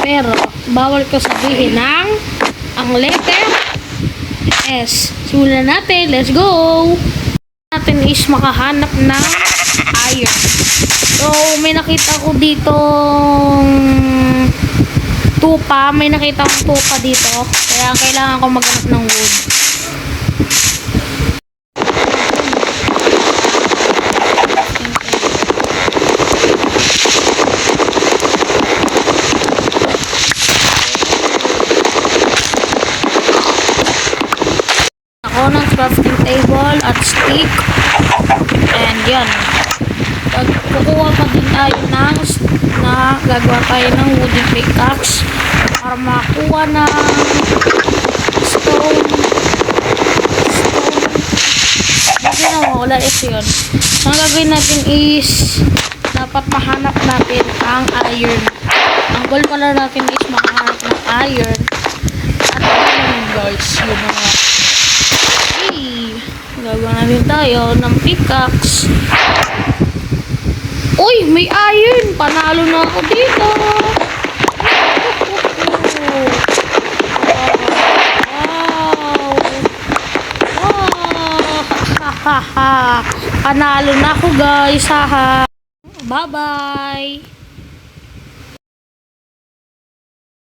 Pero, bawal ko sabihin ang letter S. Simulan natin. Let's go! Natin is makahanap ng iron. So, may nakita ko ditong tupa. May nakita akong tupa dito. Kaya kailangan ko maghanap ng wood. Ako ng crafting table at stick. And yan. Kukuha pa din tayo gagawa tayo ng wooden pickaxe para makakuha ng stone. Hindi na wala is yun. So, ang gagawin natin is dapat mahanap natin ang iron. Ang goal pala natin is makahanap ng iron. At yun guys, yun na nga. Gagawa natin tayo ng pickaxe. Uy, may iron! Panalo na ako dito! Wow! Wow! Hahaha! Panalo na ako guys! Haha! Bye-bye!